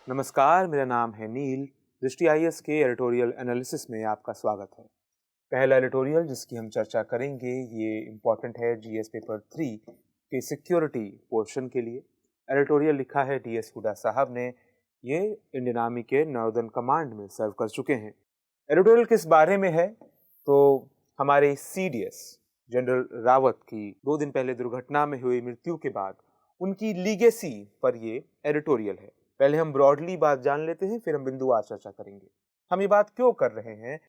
नमस्कार, मेरा नाम है नील। दृष्टि आईएएस के एडिटोरियल एनालिसिस में आपका स्वागत है। पहला एडिटोरियल जिसकी हम चर्चा करेंगे ये इम्पॉर्टेंट है जीएस पेपर 3 के सिक्योरिटी पोर्शन के लिए। एडिटोरियल लिखा है डीएस हुडा साहब ने। ये इंडियन आर्मी के नॉर्दर्न कमांड में सर्व कर चुके हैं। एडिटोरियल किस बारे में है? तो हमारे सीडीएस जनरल रावत की 2 दिन पहले दुर्घटना में हुई मृत्यु के बाद उनकी लीगेसी पर ये एडिटोरियल है। पहले हम ब्रॉडली बात जान लेते हैं, फिर हम बिंदुवार चर्चा करेंगे। हम ये बात क्यों कर रहे हैं?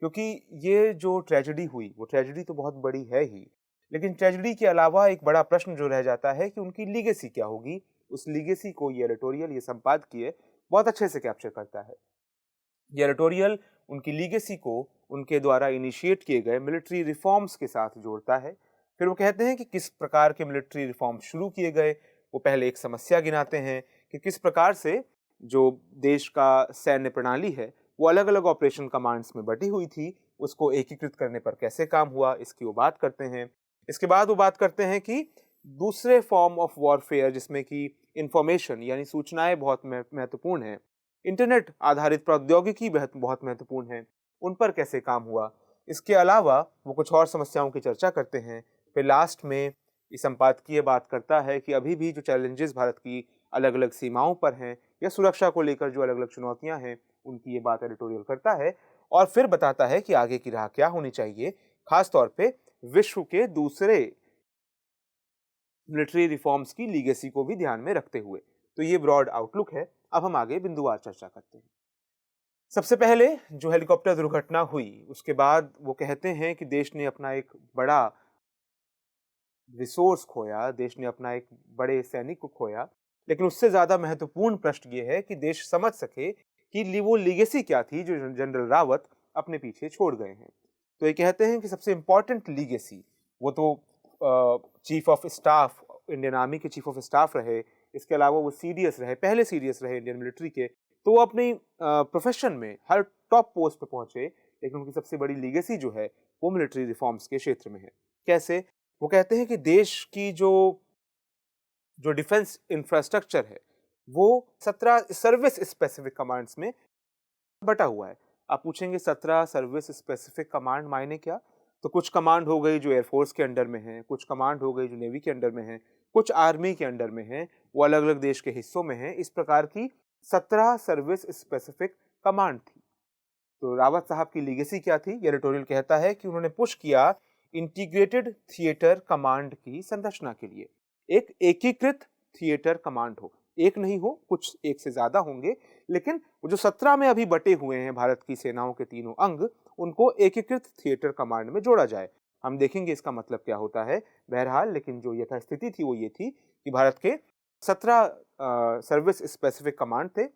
क्योंकि ये जो ट्रेजेडी हुई वो ट्रेजेडी तो बहुत बड़ी है ही, लेकिन ट्रेजेडी के अलावा एक बड़ा प्रश्न जो रह जाता है कि उनकी लीगेसी क्या होगी। उस लीगेसी को ये एडिटोरियल, ये संपादकीय बहुत अच्छे से कैप्चर करता है। ये एडिटोरियल उनकी लीगेसी को उनके द्वारा इनिशिएट किए गए मिलिट्री रिफॉर्म्स के साथ जोड़ता है। फिर वो कहते हैं कि किस प्रकार के मिलिट्री रिफॉर्म शुरू किए गए। वो पहले एक समस्या गिनाते हैं कि किस प्रकार से जो देश का सैन्य प्रणाली है वो अलग अलग ऑपरेशन कमांड्स में बटी हुई थी, उसको एकीकृत करने पर कैसे काम हुआ, इसकी वो बात करते हैं। इसके बाद वो बात करते हैं कि दूसरे फॉर्म ऑफ वॉरफेयर जिसमें कि इंफॉर्मेशन यानी सूचनाएं बहुत महत्वपूर्ण हैं, इंटरनेट आधारित प्रौद्योगिकी बहुत महत्वपूर्ण है, उन पर कैसे काम हुआ। इसके अलावा वो कुछ और समस्याओं की चर्चा करते हैं। फिर लास्ट में इस संपादकीय बात करता है कि अभी भी जो चैलेंजेस भारत की अलग अलग सीमाओं पर हैं या सुरक्षा को लेकर जो अलग अलग चुनौतियां हैं, उनकी ये बात एडिटोरियल करता है और फिर बताता है कि आगे की राह क्या होनी चाहिए, खासतौर पे विश्व के दूसरे मिलिट्री रिफॉर्म्स की लीगेसी को भी ध्यान में रखते हुए। तो ये ब्रॉड आउटलुक है। अब हम आगे बिंदुवार चर्चा करते हैं। सबसे पहले जो हेलीकॉप्टर दुर्घटना हुई उसके बाद वो कहते हैं कि देश ने अपना एक बड़ा रिसोर्स खोया, देश ने अपना एक बड़े सैनिक को खोया, लेकिन उससे ज्यादा महत्वपूर्ण प्रश्न ये है कि देश समझ सके कि वो लीगेसी क्या थी जो जनरल रावत अपने पीछे छोड़ गए हैं। तो ये कहते हैं कि सबसे इंपॉर्टेंट लीगेसी वो तो chief of staff, Indian army के चीफ ऑफ स्टाफ रहे। इसके अलावा वो सीडीएस रहे, पहले सीडीएस रहे इंडियन मिलिट्री के। तो वो अपनी प्रोफेशन में हर टॉप पोस्ट पे पहुंचे, लेकिन उनकी सबसे बड़ी लीगेसी जो है वो मिलिट्री रिफॉर्म्स के क्षेत्र में है। कैसे? वो कहते हैं कि देश की जो जो डिफेंस इंफ्रास्ट्रक्चर है वो 17 सर्विस स्पेसिफिक कमांड्स में बटा हुआ है। आप पूछेंगे 17 सर्विस स्पेसिफिक कमांड मायने क्या? तो कुछ कमांड हो गई जो एयरफोर्स के अंडर में है, कुछ कमांड हो गई जो नेवी के अंडर में है, कुछ आर्मी के अंडर में है, वो अलग अलग देश के हिस्सों में है। इस प्रकार की 17 सर्विस स्पेसिफिक कमांड थी। तो रावत साहब की लीगेसी क्या थी? ये एडिटोरियल कहता है कि उन्होंने पुश किया इंटीग्रेटेड थिएटर कमांड की संरचना के लिए। एक एकीकृत थिएटर कमांड हो, एक नहीं हो, कुछ एक से ज्यादा होंगे, लेकिन वो जो 17 में अभी बटे हुए हैं भारत की सेनाओं के तीनों अंग, उनको एकीकृत थिएटर कमांड में जोड़ा जाए। हम देखेंगे इसका मतलब क्या होता है। बहरहाल लेकिन जो यथास्थिति थी वो ये थी कि भारत के 17 सर्विस स्पेसिफिक कमांड थे।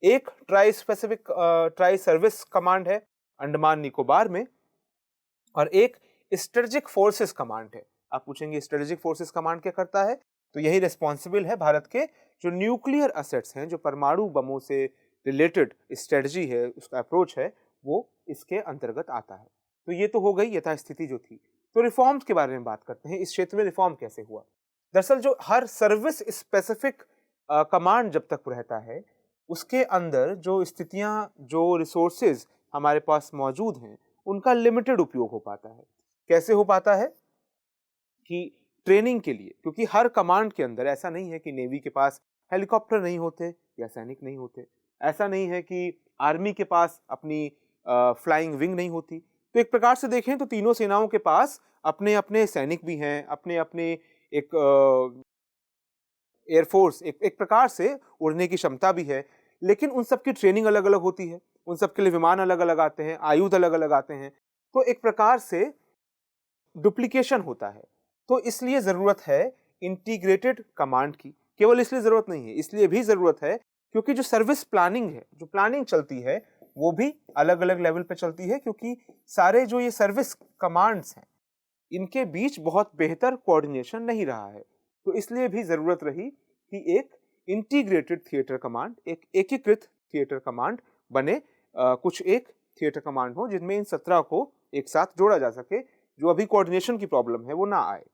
एक ट्राई सर्विस कमांड है अंडमान निकोबार में, और एक स्ट्रेटेजिक फोर्सेस कमांड है। आप पूछेंगे स्ट्रेटेजिक फोर्सेस कमांड क्या करता है? तो यही रिस्पॉन्सिबल है भारत के जो न्यूक्लियर असेट्स हैं, जो परमाणु बमों से रिलेटेड स्ट्रेटजी है, उसका अप्रोच है, वो इसके अंतर्गत आता है। तो ये तो हो गई यथास्थिति जो थी। तो रिफॉर्म्स के बारे में बात करते हैं। इस क्षेत्र में रिफॉर्म कैसे हुआ? दरअसल जो हर सर्विस स्पेसिफिक कमांड जब तक रहता है, उसके अंदर जो स्थितियां, जो रिसोर्सेज हमारे पास मौजूद हैं, उनका लिमिटेड उपयोग हो पाता है। कैसे हो पाता है? कि ट्रेनिंग के लिए, क्योंकि हर कमांड के अंदर ऐसा नहीं है कि नेवी के पास हेलीकॉप्टर नहीं होते या सैनिक नहीं होते, ऐसा नहीं है कि आर्मी के पास अपनी फ्लाइंग विंग नहीं होती। तो एक प्रकार से देखें तो तीनों सेनाओं के पास अपने अपने सैनिक भी हैं, अपने अपने एक एयरफोर्स, एक प्रकार से उड़ने की क्षमता भी है, लेकिन उन सबकी ट्रेनिंग अलग अलग होती है, उन सबके लिए विमान अलग अलग आते हैं, आयुध अलग अलग आते हैं। तो एक प्रकार से डुप्लीकेशन होता है। तो इसलिए जरूरत है इंटीग्रेटेड कमांड की। केवल इसलिए जरूरत नहीं है, इसलिए भी जरूरत है क्योंकि जो सर्विस प्लानिंग है, जो प्लानिंग चलती है, वो भी अलग अलग लेवल पे चलती है, क्योंकि सारे जो ये सर्विस कमांड्स हैं, इनके बीच बहुत बेहतर कोऑर्डिनेशन नहीं रहा है। तो इसलिए भी जरूरत रही कि एक इंटीग्रेटेड थिएटर कमांड, एक एकीकृत थिएटर कमांड बने। कुछ एक थिएटर कमांड हो जिनमें इन 17 को एक साथ जोड़ा जा सके, जो अभी कोऑर्डिनेशन की प्रॉब्लम है वो ना आए।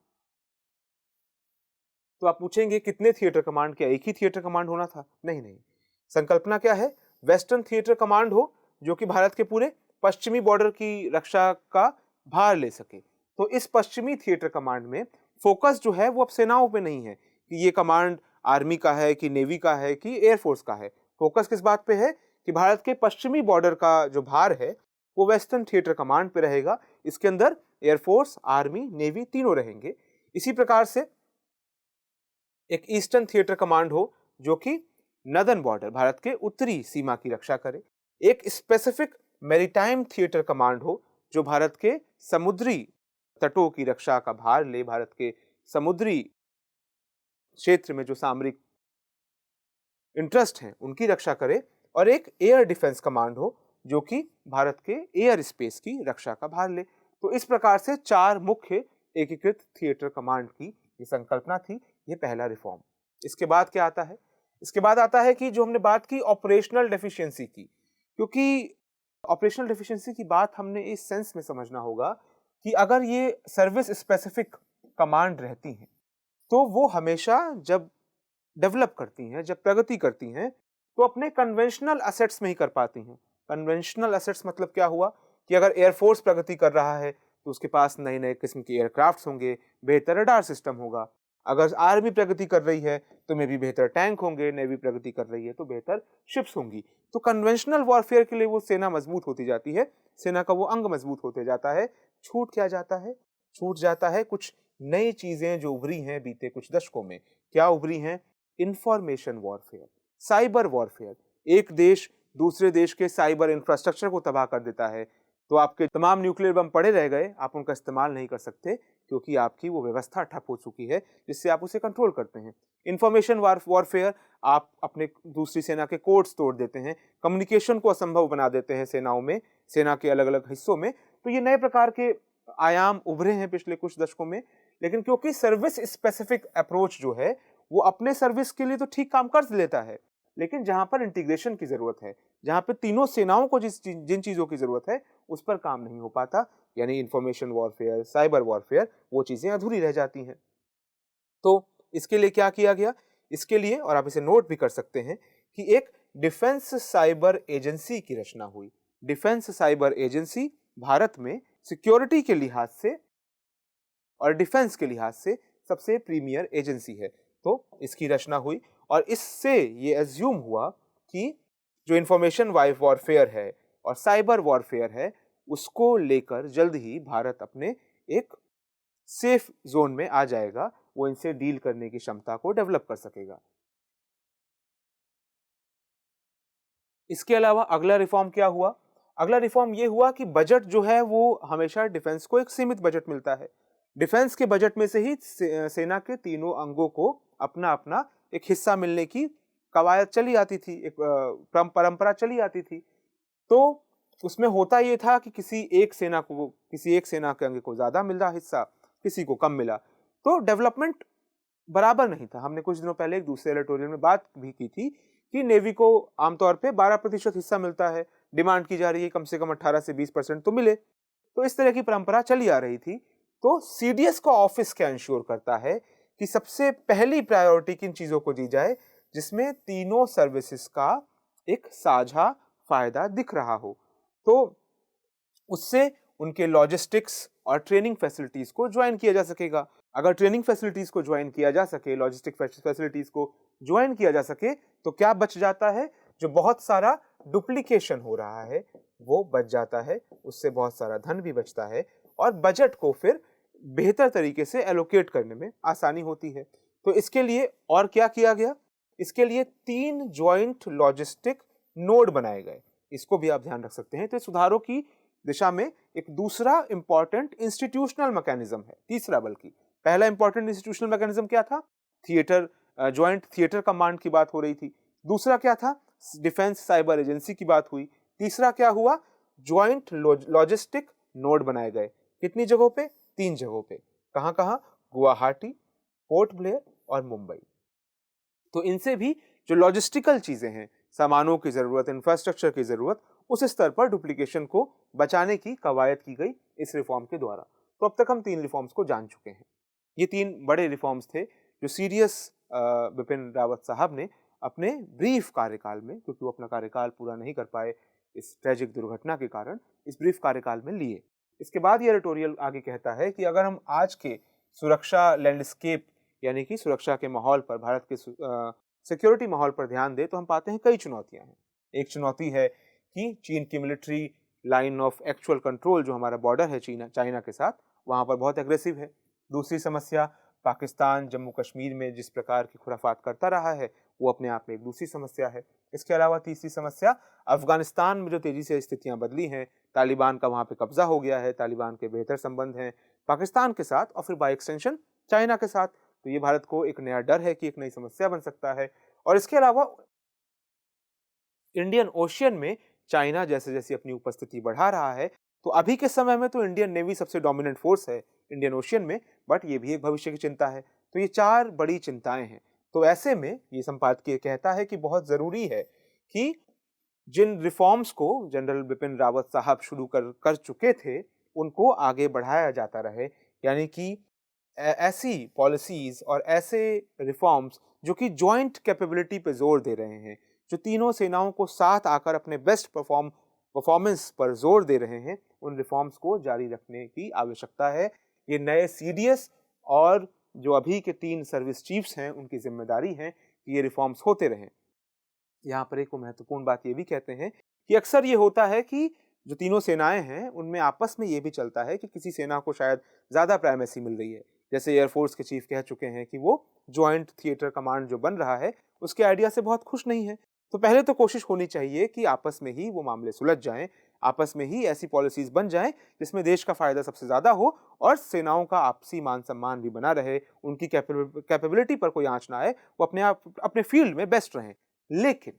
तो आप पूछेंगे कितने थिएटर कमांड? क्या एक ही थिएटर कमांड होना था? नहीं नहीं, संकल्पना क्या है? वेस्टर्न थिएटर कमांड हो जो कि भारत के पूरे पश्चिमी बॉर्डर की रक्षा का भार ले सके। तो इस पश्चिमी थिएटर कमांड में फोकस जो है वो अब सेनाओं पे नहीं है कि ये कमांड आर्मी का है कि नेवी का है कि एयरफोर्स का है। फोकस किस बात पे है कि भारत के पश्चिमी बॉर्डर का जो भार है वो वेस्टर्न थिएटर कमांड पे रहेगा। इसके अंदर एयरफोर्स, आर्मी, नेवी तीनों रहेंगे। इसी प्रकार से एक ईस्टर्न थिएटर कमांड हो जो कि नदर्न बॉर्डर, भारत के उत्तरी सीमा की रक्षा करे। एक स्पेसिफिक मैरीटाइम थिएटर कमांड हो जो भारत के समुद्री तटों की रक्षा का भार ले, भारत के समुद्री क्षेत्र में जो सामरिक इंटरेस्ट हैं उनकी रक्षा करे। और एक एयर डिफेंस कमांड हो जो कि भारत के एयर स्पेस की रक्षा का भार ले। तो इस प्रकार से 4 मुख्य एकीकृत थिएटर कमांड की ये संकल्पना थी। ये पहला रिफॉर्म। इसके बाद क्या आता है? इसके बाद आता है कि जो हमने बात की ऑपरेशनल डेफिशिएंसी की, क्योंकि ऑपरेशनल डेफिशिएंसी की बात हमने इस सेंस में समझना होगा कि अगर ये सर्विस स्पेसिफिक कमांड रहती हैं तो वो हमेशा जब डेवलप करती हैं, जब प्रगति करती हैं, तो अपने कन्वेंशनल एसेट्स में ही कर पाती हैं। कन्वेंशनल एसेट्स मतलब क्या हुआ कि अगर एयरफोर्स प्रगति कर रहा है तो उसके पास नए नए किस्म के एयरक्राफ्ट्स होंगे, बेहतर रडार सिस्टम होगा। अगर आर्मी प्रगति कर रही है तो में भी बेहतर टैंक होंगे, नेवी प्रगति कर रही है तो बेहतर शिप्स होंगी। तो कन्वेंशनल वॉरफेयर के लिए वो सेना मजबूत होती जाती है, सेना का वो अंग मजबूत होते जाता है। छूट क्या जाता है? छूट जाता है कुछ नई चीजें जो उभरी हैं बीते कुछ दशकों में। क्या उभरी हैं? Information warfare, cyber warfare. एक देश दूसरे देश के साइबर इंफ्रास्ट्रक्चर को तबाह कर देता है तो आपके तमाम न्यूक्लियर बम पड़े रह गए, आप उनका इस्तेमाल नहीं कर सकते क्योंकि आपकी वो व्यवस्था ठप हो चुकी है जिससे आप उसे कंट्रोल करते हैं। इंफॉर्मेशन वॉरफेयर, आप अपने दूसरी सेना के कोड्स तोड़ देते हैं, कम्युनिकेशन को असंभव बना देते हैं सेनाओं में, सेना के अलग अलग हिस्सों में। तो ये नए प्रकार के आयाम उभरे हैं पिछले कुछ दशकों में। लेकिन क्योंकि सर्विस स्पेसिफिक अप्रोच जो है वो अपने सर्विस के लिए तो ठीक काम कर लेता है, लेकिन जहां पर इंटीग्रेशन की जरूरत है, जहां पे तीनों सेनाओं को जिन चीजों की जरूरत है उस पर काम नहीं हो पाता, यानी इंफॉर्मेशन वॉरफेयर, साइबर वॉरफेयर, वो चीजें अधूरी रह जाती हैं। तो इसके लिए क्या किया गया? इसके लिए, और आप इसे नोट भी कर सकते हैं, कि एक डिफेंस साइबर एजेंसी की रचना हुई। डिफेंस साइबर एजेंसी भारत में सिक्योरिटी के लिहाज से और डिफेंस के लिहाज से सबसे प्रीमियर एजेंसी है। तो इसकी रचना हुई और इससे ये एज्यूम हुआ कि जो इंफॉर्मेशन वॉरफेयर है और साइबर वॉरफेयर है उसको लेकर जल्द ही भारत अपने एक सेफ जोन में आ जाएगा, वो इनसे डील करने की क्षमता को डेवलप कर सकेगा। इसके अलावा अगला रिफॉर्म क्या हुआ? अगला रिफॉर्म ये हुआ कि बजट जो है वो हमेशा डिफेंस को एक सीमित बजट मिलता है। डिफेंस के बजट में से ही सेना के तीनों अंगों को अपना अपना एक हिस्सा मिलने की कवायद चली आती थी, एक परंपरा चली आती थी। तो उसमें होता ये था कि किसी एक सेना के अंग को ज्यादा मिला हिस्सा, किसी को कम मिला, तो डेवलपमेंट बराबर नहीं था। हमने कुछ दिनों पहले एक दूसरे एडिटोरियल में बात भी की थी कि नेवी को आमतौर पे 12% हिस्सा मिलता है, डिमांड की जा रही है कम से कम 18 से 20% तो मिले। तो इस तरह की परंपरा चली आ रही थी। तो सीडीएस का ऑफिस क्या इंश्योर करता है कि सबसे पहली प्रायोरिटी किन चीजों को दी जाए जिसमें तीनों सर्विसेज का एक साझा फायदा दिख रहा हो। तो उससे उनके लॉजिस्टिक्स और ट्रेनिंग फैसिलिटीज को ज्वाइन किया जा सकेगा। अगर ट्रेनिंग फैसिलिटीज को ज्वाइन किया जा सके, लॉजिस्टिक फैसिलिटीज को ज्वाइन किया जा सके, तो क्या बच जाता है? जो बहुत सारा डुप्लीकेशन हो रहा है वो बच जाता है, उससे बहुत सारा धन भी बचता है और बजट को फिर बेहतर तरीके से एलोकेट करने में आसानी होती है। तो इसके लिए और क्या किया गया? इसके लिए 3 ज्वाइंट लॉजिस्टिक नोड बनाए गए। इसको भी आप ध्यान रख सकते हैं। तो सुधारों की दिशा में एक दूसरा इंपॉर्टेंट इंस्टीट्यूशनल मैकेनिज्म है, तीसरा बल्कि। पहला इंपॉर्टेंट इंस्टीट्यूशनल मैकेनिज्म क्या था? थिएटर, ज्वाइंट थिएटर कमांड की बात हो रही थी। दूसरा क्या था? डिफेंस साइबर एजेंसी की बात हुई। तीसरा क्या हुआ? ज्वाइंट लॉजिस्टिक नोड बनाए गए। कितनी जगहों पे? 3 जगहों पे। कहां कहां? गुवाहाटी, पोर्ट ब्लेयर और मुंबई। तो इनसे भी जो लॉजिस्टिकल चीजें हैं, सामानों की जरूरत, इंफ्रास्ट्रक्चर की जरूरत, उस स्तर पर डुप्लीकेशन को बचाने की कवायद की गई इस रिफॉर्म के द्वारा। तो अब तक हम 3 रिफॉर्म्स को जान चुके हैं। ये 3 बड़े रिफॉर्म्स थे जो सीडीएस बिपिन रावत साहब ने अपने ब्रीफ कार्यकाल में, क्योंकि वो अपना कार्यकाल पूरा नहीं कर पाए इस ट्रेजिक दुर्घटना के कारण, इस ब्रीफ कार्यकाल में लिए। इसके बाद ये एडिटोरियल आगे कहता है कि अगर हम आज के सुरक्षा लैंडस्केप यानी कि सुरक्षा के माहौल पर, भारत के सिक्योरिटी माहौल पर ध्यान दें तो हम पाते हैं कई चुनौतियां हैं। एक चुनौती है कि चीन की military line of actual control, जो हमारा बॉर्डर है चाइना के साथ, वहां पर बहुत एग्रेसिव है। दूसरी समस्या, पाकिस्तान जम्मू कश्मीर में जिस प्रकार की खुराफात करता रहा है, वो अपने आप में एक दूसरी समस्या है। इसके अलावा तीसरी समस्या, अफगानिस्तान में जो तेजी से स्थितियां बदली हैं, तालिबान का वहां पे कब्जा हो गया है, तालिबान के बेहतर संबंध हैं पाकिस्तान के साथ और फिर बाय एक्सटेंशन चाइना के साथ। तो ये भारत को एक नया डर है कि एक नई समस्या बन सकता है। और इसके अलावा इंडियन ओशियन में चाइना जैसे जैसे अपनी उपस्थिति बढ़ा रहा है, तो अभी के समय में तो इंडियन नेवी सबसे डोमिनेंट फोर्स है इंडियन ओशियन में, बट ये भी एक भविष्य की चिंता है। तो ये चार बड़ी चिंताएं हैं। तो ऐसे में ये संपादकीय कहता है कि बहुत जरूरी है कि जिन रिफॉर्म्स को जनरल बिपिन रावत साहब शुरू कर चुके थे, उनको आगे बढ़ाया जाता रहे। यानी कि ऐसी पॉलिसीज और ऐसे रिफॉर्म्स जो कि जॉइंट कैपेबिलिटी पे जोर दे रहे हैं, जो तीनों सेनाओं को साथ आकर अपने बेस्ट परफॉर्मेंस पर जोर दे रहे हैं, उन रिफॉर्म्स को जारी रखने की आवश्यकता है। ये नए सीडीएस और जो अभी के 3 सर्विस चीफ्स हैं, उनकी जिम्मेदारी है कि ये रिफॉर्म्स होते रहें। यहाँ पर एक महत्वपूर्ण बात ये भी कहते हैं कि अक्सर ये होता है कि जो तीनों सेनाएं हैं, उनमें आपस में ये भी चलता है कि किसी सेना को शायद ज़्यादा प्राइमेसी मिल रही है। जैसे एयरफोर्स के चीफ कह चुके हैं कि वो जॉइंट थिएटर कमांड जो बन रहा है, उसके आइडिया से बहुत खुश नहीं है। तो पहले तो कोशिश होनी चाहिए कि आपस में ही वो मामले सुलझ जाएं, आपस में ही ऐसी पॉलिसीज बन जाएं जिसमें देश का फायदा सबसे ज़्यादा हो और सेनाओं का आपसी मान सम्मान भी बना रहे, उनकी कैपेबिलिटी पर कोई आँच ना आए, वो अपने आप अपने फील्ड में बेस्ट रहें। लेकिन,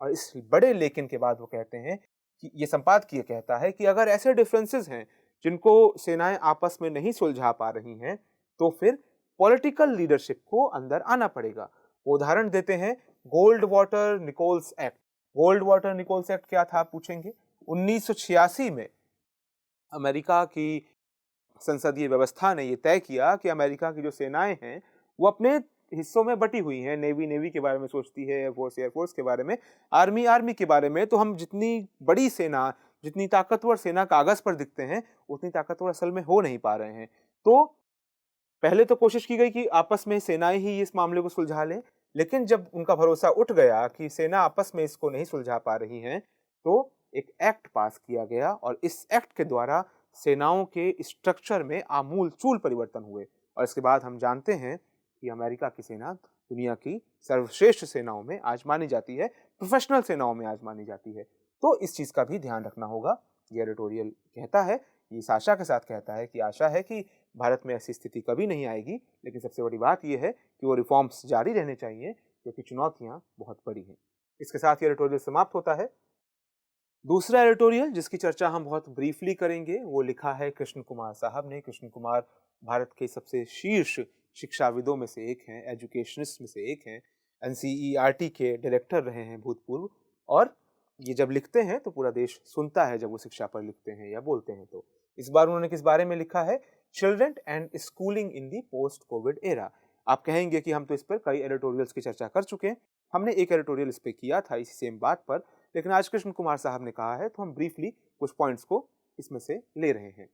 और इस बड़े लेकिन के बाद वो कहते हैं कि ये संपादकीय कहता है कि अगर ऐसे डिफरेंसेस हैं जिनको सेनाएं आपस में नहीं सुलझा पा रही हैं, तो फिर पॉलिटिकल लीडरशिप को अंदर आना पड़ेगा। वो उदाहरण देते हैं gold water Nichols act. Gold water Nichols act क्या था, आप पूछेंगे। 1986 में अमेरिका की संसदीय व्यवस्था ने यह तय किया कि अमेरिका की जो सेनाएं हैं वो अपने हिस्सों में बटी हुई हैं। नेवी के बारे में सोचती है, एयरफोर्स के बारे में, आर्मी के बारे में। तो हम जितनी बड़ी सेना, जितनी ताकतवर सेना कागज पर दिखते हैं, उतनी ताकतवर असल में हो नहीं पा रहे हैं। तो पहले तो कोशिश की गई कि आपस में सेनाएं ही इस मामले को सुलझा लें, लेकिन जब उनका भरोसा उठ गया कि सेना आपस में इसको नहीं सुलझा पा रही हैं, तो एक एक्ट पास किया गया और इस एक्ट के द्वारा सेनाओं के स्ट्रक्चर में आमूल चूल परिवर्तन हुए। और इसके बाद हम जानते हैं कि अमेरिका की सेना दुनिया की सर्वश्रेष्ठ सेनाओं में आज मानी जाती है, प्रोफेशनल सेनाओं में आज मानी जाती है। तो इस चीज का भी ध्यान रखना होगा। ये एडिटोरियल कहता है, इस आशा के साथ कहता है कि आशा है कि भारत में ऐसी स्थिति कभी नहीं आएगी, लेकिन सबसे बड़ी बात यह है कि वो रिफॉर्म्स जारी रहने चाहिए, क्योंकि चुनौतियां बहुत बड़ी हैं। इसके साथ ये एडिटोरियल समाप्त होता है। दूसरा एडिटोरियल जिसकी चर्चा हम बहुत ब्रीफली करेंगे, वो लिखा है कृष्ण कुमार साहब ने। कृष्ण कुमार भारत के सबसे शीर्ष शिक्षाविदों में से एक हैं, एजुकेशनिस्ट में से एक हैं, एनसीईआरटी के डायरेक्टर रहे हैं भूतपूर्व। और ये जब लिखते हैं तो पूरा देश सुनता है जब वो शिक्षा पर लिखते हैं या बोलते हैं। तो इस बार उन्होंने किस बारे में लिखा है? Children and schooling in the post Covid era. आप कहेंगे कि हम तो इस पर कई एडिटोरियल्स की चर्चा कर चुके हैं, हमने एक एडिटोरियल इस पर किया था इसी सेम बात पर, लेकिन आज कृष्ण कुमार साहब ने कहा है तो हम ब्रीफली कुछ पॉइंट्स को इसमें से ले रहे हैं।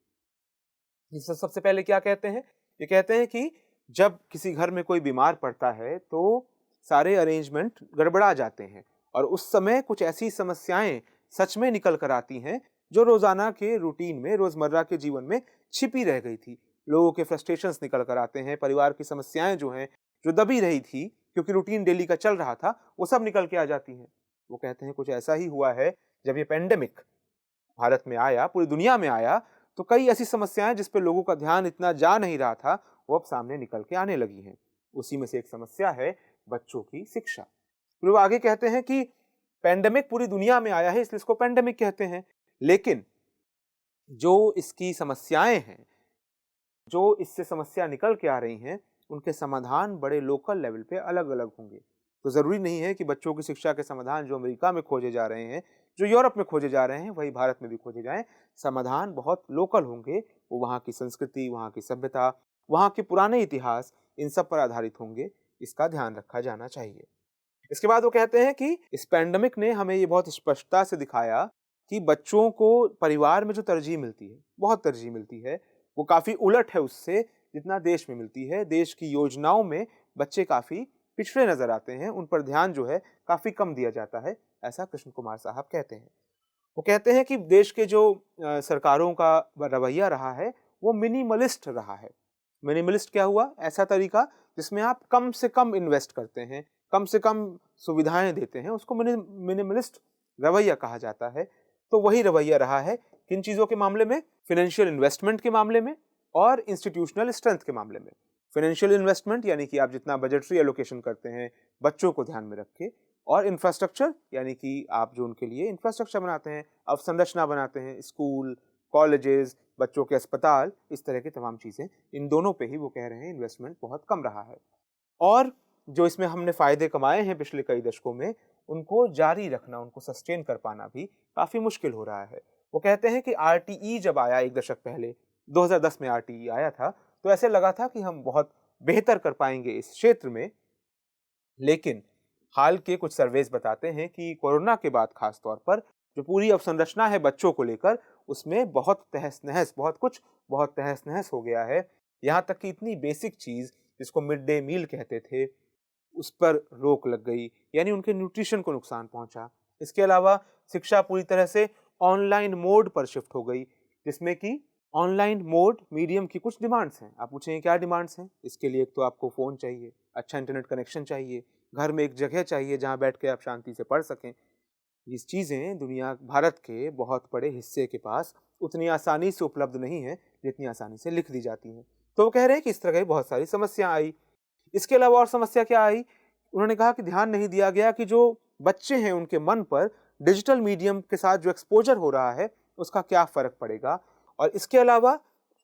सबसे पहले क्या कहते हैं? ये कहते हैं कि जब किसी घर में कोई बीमार पड़ता है तो सारे अरेंजमेंट गड़बड़ा जाते हैं और उस समय कुछ ऐसी समस्याएं सच में निकल कर आती हैं जो रोजाना के रूटीन में, रोजमर्रा के जीवन में छिपी रह गई थी। लोगों के फ्रस्ट्रेशंस निकल कर आते हैं, परिवार की समस्याएं जो हैं, जो दबी रही थी क्योंकि रूटीन डेली का चल रहा था, वो सब निकल के आ जाती हैं। वो कहते हैं कुछ ऐसा ही हुआ है जब ये पेंडेमिक भारत में आया, पूरी दुनिया में आया, तो कई ऐसी समस्याएं जिस पे लोगों का ध्यान इतना जा नहीं रहा था, वो अब सामने निकल के आने लगी हैं। उसी में से एक समस्या है बच्चों की शिक्षा। फिर वो आगे कहते हैं कि पेंडेमिक पूरी दुनिया में आया है इसलिए इसको पेंडेमिक कहते हैं, लेकिन जो इसकी समस्याएं हैं, जो इससे समस्या निकल के आ रही हैं, उनके समाधान बड़े लोकल लेवल पे अलग अलग होंगे। तो जरूरी नहीं है कि बच्चों की शिक्षा के समाधान जो अमेरिका में खोजे जा रहे हैं, जो यूरोप में खोजे जा रहे हैं, वही भारत में भी खोजे जाएं। समाधान बहुत लोकल होंगे, वो वहाँ की संस्कृति, वहाँ की सभ्यता, वहाँ के पुराने इतिहास, इन सब पर आधारित होंगे। इसका ध्यान रखा जाना चाहिए। इसके बाद वो कहते हैं कि इस पैंडेमिक ने हमें ये बहुत स्पष्टता से दिखाया कि बच्चों को परिवार में जो तरजीह मिलती है, बहुत तरजीह मिलती है, वो काफ़ी उलट है उससे जितना देश में मिलती है। देश की योजनाओं में बच्चे काफ़ी पिछड़े नज़र आते हैं, उन पर ध्यान जो है काफ़ी कम दिया जाता है, ऐसा कृष्ण कुमार साहब कहते हैं। वो कहते हैं कि देश के जो सरकारों का रवैया रहा है, वो मिनिमलिस्ट रहा है। मिनिमलिस्ट क्या हुआ? ऐसा तरीका जिसमें आप कम से कम इन्वेस्ट करते हैं, कम से कम सुविधाएँ देते हैं, उसको मिनिमलिस्ट रवैया कहा जाता है। तो वही रवैया रहा है किन चीज़ों के मामले में? फ़ाइनेंशियल इन्वेस्टमेंट के मामले में और इंस्टीट्यूशनल स्ट्रेंथ के मामले में। फ़ाइनेंशियल इन्वेस्टमेंट यानी कि आप जितना बजटरी एलोकेशन करते हैं, बच्चों को ध्यान में रख के, और इंफ्रास्ट्रक्चर यानी कि आप जो उनके लिए इंफ्रास्ट्रक्चर बनाते हैं, अवसंरचना बनाते हैं, स्कूल, कॉलेजेस, बच्चों के अस्पताल, इस तरह की तमाम चीज़ें, इन दोनों पे ही वो कह रहे हैं इन्वेस्टमेंट बहुत कम रहा है। और जो इसमें हमने फ़ायदे कमाए हैं पिछले कई दशकों में, उनको जारी रखना, उनको सस्टेन कर पाना भी काफ़ी मुश्किल हो रहा है। वो कहते हैं कि आरटीई जब आया 1 दशक पहले, 2010 में आरटीई आया था, तो ऐसे लगा था कि हम बहुत बेहतर कर पाएँगे इस क्षेत्र में, लेकिन हाल के कुछ सर्वेस बताते हैं कि कोरोना के बाद खास तौर पर जो पूरी अवसंरचना है बच्चों को लेकर, उसमें बहुत तहस-नहस, बहुत तहस-नहस हो गया है। यहाँ तक कि इतनी बेसिक चीज़ जिसको मिड डे मील कहते थे, उस पर रोक लग गई, यानी उनके न्यूट्रिशन को नुकसान पहुंचा। इसके अलावा शिक्षा पूरी तरह से ऑनलाइन मोड पर शिफ्ट हो गई, जिसमें कि ऑनलाइन मोड मीडियम की कुछ डिमांड्स हैं। आप पूछेंगे क्या डिमांड्स हैं? इसके लिए एक तो आपको फ़ोन चाहिए, अच्छा इंटरनेट कनेक्शन चाहिए, घर में एक जगह चाहिए जहाँ बैठ के आप शांति से पढ़ सकें। ये चीज़ें दुनिया भारत के बहुत बड़े हिस्से के पास उतनी आसानी से उपलब्ध नहीं है, जितनी आसानी से लिख दी जाती हैं। तो वो कह रहे हैं कि इस तरह की बहुत सारी समस्या आई। इसके अलावा और समस्या क्या आई? उन्होंने कहा कि ध्यान नहीं दिया गया कि जो बच्चे हैं उनके मन पर डिजिटल मीडियम के साथ जो एक्सपोज़र हो रहा है, उसका क्या फ़र्क पड़ेगा? और इसके अलावा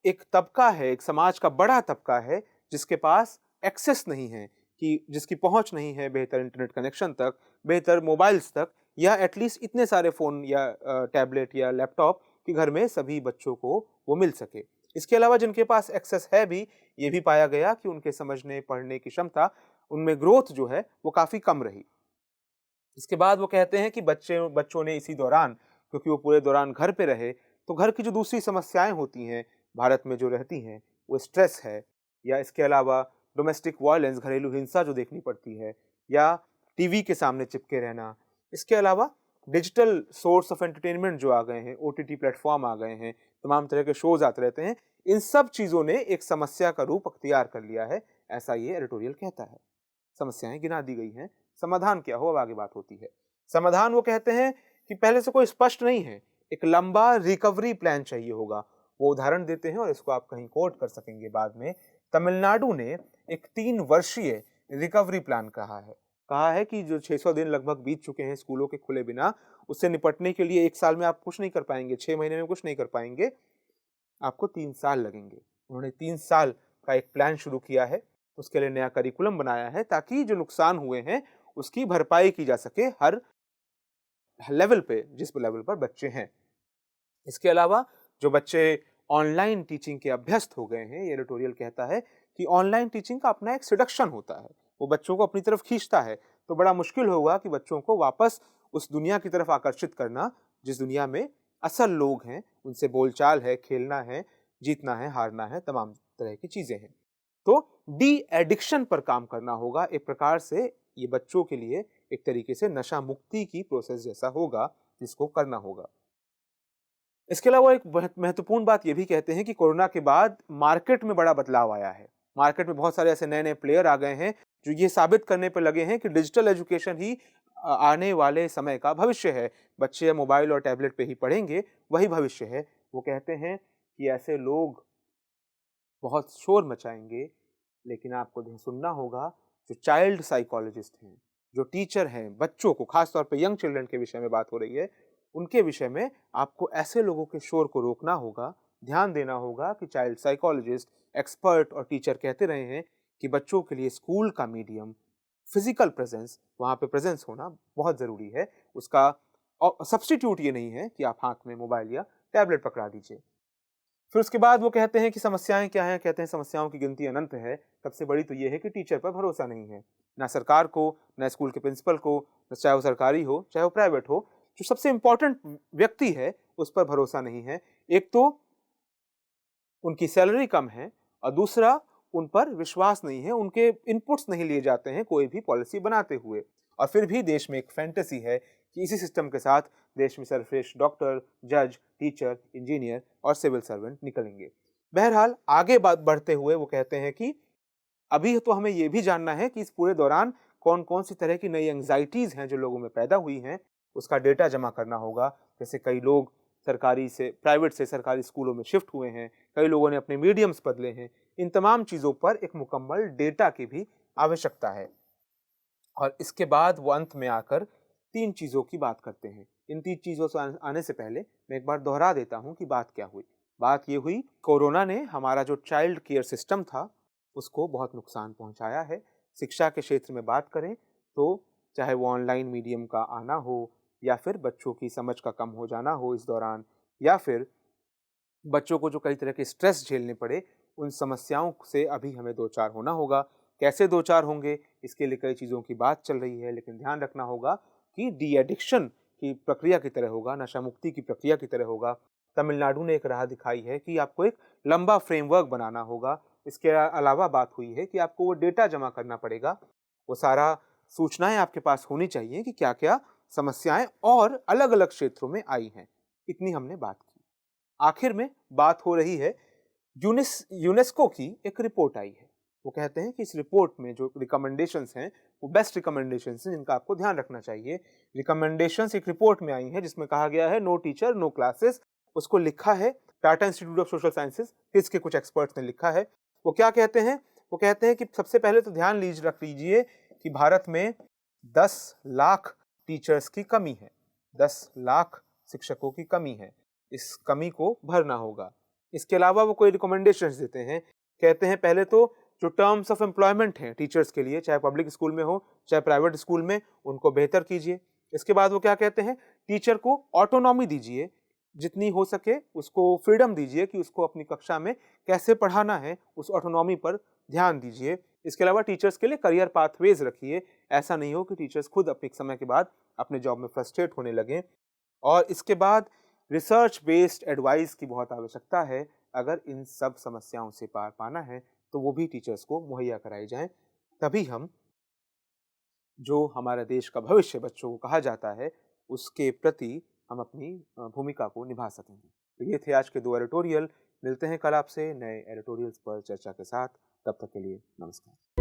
एक तबका है, एक समाज का बड़ा तबका है, जिसके पास एक्सेस नहीं है, कि जिसकी पहुँच नहीं है बेहतर इंटरनेट कनेक्शन तक, बेहतर मोबाइल्स तक, या एटलीस्ट इतने सारे फ़ोन या टैबलेट या लैपटॉप कि घर में सभी बच्चों को वो मिल सके। इसके अलावा जिनके पास एक्सेस है भी, ये भी पाया गया कि उनके समझने, पढ़ने की क्षमता, उनमें ग्रोथ जो है, वो काफ़ी कम रही। इसके बाद वो कहते हैं कि बच्चों ने इसी दौरान, क्योंकि वो पूरे दौरान घर पे रहे, तो घर की जो दूसरी समस्याएँ होती हैं, भारत में जो रहती हैं, वो स्ट्रेस है, या इसके अलावा डोमेस्टिक वायलेंस, घरेलू हिंसा जो देखनी पड़ती है, या टीवी के सामने चिपके रहना। इसके अलावा डिजिटल सोर्स ऑफ एंटरटेनमेंट जो आ गए हैं, ओटीटी प्लेटफ़ॉर्म आ गए हैं, तमाम तरह के शोज़ आते रहते हैं, इन सब चीज़ों ने एक समस्या का रूप अख्तियार कर लिया है, ऐसा ये एडिटोरियल कहता है। समस्याएँ गिना दी गई हैं, समाधान क्या हो अब आगे बात होती है। समाधान वो कहते हैं कि पहले से कोई स्पष्ट नहीं है, एक लंबा रिकवरी प्लान चाहिए होगा। वो उदाहरण देते हैं और इसको आप कहीं कोट कर सकेंगे बाद में। तमिलनाडु ने एक 3 वर्षीय रिकवरी प्लान कहा है कि जो 600 दिन लगभग बीत चुके हैं स्कूलों के खुले बिना, उससे निपटने के लिए 1 साल में आप कुछ नहीं कर पाएँगे, 6 महीने में कुछ नहीं कर पाएँगे, आपको 3 साल लगेंगे। उन्होंने 3 साल का एक प्लान शुरू किया है, उसके लिए नया करिकुलम बनाया है ताकि जो नुकसान हुए हैं, उसकी भरपाई की जा सके हर लेवल पे, जिस लेवल पर बच्चे हैं। इसके अलावा जो बच्चे ऑनलाइन टीचिंग के अभ्यस्त हो गए हैं, ये एडिटोरियल कहता है कि ऑनलाइन टीचिंग का अपना एक सेडक्शन होता है, वो बच्चों को अपनी तरफ खींचता है, तो बड़ा मुश्किल होगा कि बच्चों को वापस उस दुनिया की तरफ आकर्षित करना, जिस दुनिया में असल लोग हैं, उनसे बोलचाल है, खेलना है, जीतना है, हारना है, तमाम तरह की चीज़ें हैं। तो डी एडिक्शन पर काम करना होगा, एक प्रकार से ये बच्चों के लिए एक तरीके से नशा मुक्ति की प्रोसेस जैसा होगा, जिसको करना होगा। इसके अलावा एक बहुत महत्वपूर्ण बात ये भी कहते हैं कि कोरोना के बाद मार्केट में बड़ा बदलाव आया है। मार्केट में बहुत सारे ऐसे नए-नए प्लेयर आ गए हैं, जो ये साबित करने पे लगे हैं कि डिजिटल एजुकेशन ही आने वाले समय का भविष्य है। बच्चे मोबाइल और टैबलेट पे ही पढ़ेंगे, वही भविष्य है। वो कहते हैं कि ऐसे लोग बहुत शोर मचाएँगे, लेकिन आपको सुनना होगा, जो चाइल्ड साइकोलॉजिस्ट हैं, जो टीचर हैं, बच्चों को खास तौर पे यंग चिल्ड्रन के विषय में बात हो रही है, उनके विषय में आपको ऐसे लोगों के शोर को रोकना होगा, ध्यान देना होगा कि चाइल्ड साइकोलॉजिस्ट, एक्सपर्ट और टीचर कहते रहे हैं कि बच्चों के लिए स्कूल का मीडियम, फिज़िकल प्रेज़ेंस, वहाँ पे प्रेज़ेंस होना बहुत ज़रूरी है। उसका सब्स्टिट्यूट ये नहीं है कि आप हाथ में मोबाइल या टैबलेट पकड़ा दीजिए। फिर उसके बाद वो कहते हैं कि समस्याएं क्या हैं, कहते हैं समस्याओं की गिनती अनंत है। सबसे बड़ी तो ये है कि टीचर पर भरोसा नहीं है, ना सरकार को, ना स्कूल के प्रिंसिपल को, चाहे वो सरकारी हो चाहे वो प्राइवेट हो। जो सबसे इंपॉर्टेंट व्यक्ति है उस पर भरोसा नहीं है। एक तो उनकी सैलरी कम है और दूसरा उन पर विश्वास नहीं है, उनके इनपुट्स नहीं लिए जाते हैं कोई भी पॉलिसी बनाते हुए। और फिर भी देश में एक फैंटेसी है कि इसी सिस्टम के साथ देश में सर्वश्रेष्ठ डॉक्टर, जज, टीचर, इंजीनियर और सिविल सर्वेंट निकलेंगे। बहरहाल आगे बात बढ़ते हुए वो कहते हैं कि अभी तो हमें ये भी जानना है कि इस पूरे दौरान कौन कौन सी तरह की नई एंग्जाइटीज हैं जो लोगों में पैदा हुई हैं, उसका डेटा जमा करना होगा। जैसे कई लोग सरकारी से प्राइवेट से सरकारी स्कूलों में शिफ्ट हुए हैं, कई लोगों ने अपने मीडियम्स बदले हैं। इन तमाम चीज़ों पर एक मुकम्मल डेटा की भी आवश्यकता है। और इसके बाद वो अंत में आकर 3 चीज़ों की बात करते हैं। इन 3 चीज़ों से आने से पहले मैं एक बार दोहरा देता हूँ कि बात क्या हुई। बात ये हुई, कोरोना ने हमारा जो चाइल्ड केयर सिस्टम था उसको बहुत नुकसान पहुंचाया है। शिक्षा के क्षेत्र में बात करें तो चाहे वो ऑनलाइन मीडियम का आना हो, या फिर बच्चों की समझ का कम हो जाना हो इस दौरान, या फिर बच्चों को जो कई तरह के स्ट्रेस झेलने पड़े, उन समस्याओं से अभी हमें दो चार होना होगा। कैसे दो चार होंगे, इसके लिए कई चीज़ों की बात चल रही है, लेकिन ध्यान रखना होगा कि डी एडिक्शन की प्रक्रिया की तरह होगा, नशा मुक्ति की प्रक्रिया की तरह होगा। तमिलनाडु ने एक राह दिखाई है कि आपको एक लंबा फ्रेमवर्क बनाना होगा। इसके अलावा बात हुई है कि आपको वो डेटा जमा करना पड़ेगा, वो सारा सूचनाएं आपके पास होनी चाहिए कि क्या क्या समस्याएं और अलग अलग क्षेत्रों में आई हैं। इतनी हमने बात की। आखिर में बात हो रही है, यूनेस्को की एक रिपोर्ट आई है। वो कहते हैं कि इस रिपोर्ट में जो रिकमेंडेशंस हैं वो बेस्ट रिकमेंडेशंस हैं जिनका आपको ध्यान रखना चाहिए। रिकमेंडेशंस एक रिपोर्ट में आई हैं जिसमें कहा गया है नो टीचर नो क्लासेस। उसको लिखा है Tata institute of social sciences, TISS के कुछ एक्सपर्ट्स ने लिखा है। वो क्या कहते हैं? वो कहते हैं कि सबसे पहले तो ध्यान रख लीजिए कि भारत में 10 लाख टीचर्स की कमी है, 10 लाख शिक्षकों की कमी है। इस कमी को भरना होगा। इसके अलावा वो कोई रिकमेंडेशंस देते हैं। कहते हैं पहले तो जो टर्म्स ऑफ एम्प्लॉयमेंट हैं टीचर्स के लिए, चाहे पब्लिक स्कूल में हो चाहे प्राइवेट स्कूल में, उनको बेहतर कीजिए। इसके बाद वो क्या कहते हैं, टीचर को ऑटोनॉमी दीजिए, जितनी हो सके उसको फ्रीडम दीजिए कि उसको अपनी कक्षा में कैसे पढ़ाना है, उस ऑटोनॉमी पर ध्यान दीजिए। इसके अलावा टीचर्स के लिए करियर पाथवेज रखिए। ऐसा नहीं हो कि टीचर्स खुद अपने समय के बाद अपने जॉब में फ्रस्ट्रेट होने लगें। और इसके बाद रिसर्च बेस्ड एडवाइस की बहुत आवश्यकता है। अगर इन सब समस्याओं से पार पाना है तो वो भी टीचर्स को मुहैया कराई जाएं, तभी हम जो हमारा देश का भविष्य बच्चों को कहा जाता है उसके प्रति हम अपनी भूमिका को निभा सकेंगे। तो ये थे आज के 2 एडिटोरियल। मिलते हैं कल आपसे नए एडिटोरियल्स पर चर्चा के साथ। तब तक के लिए नमस्कार।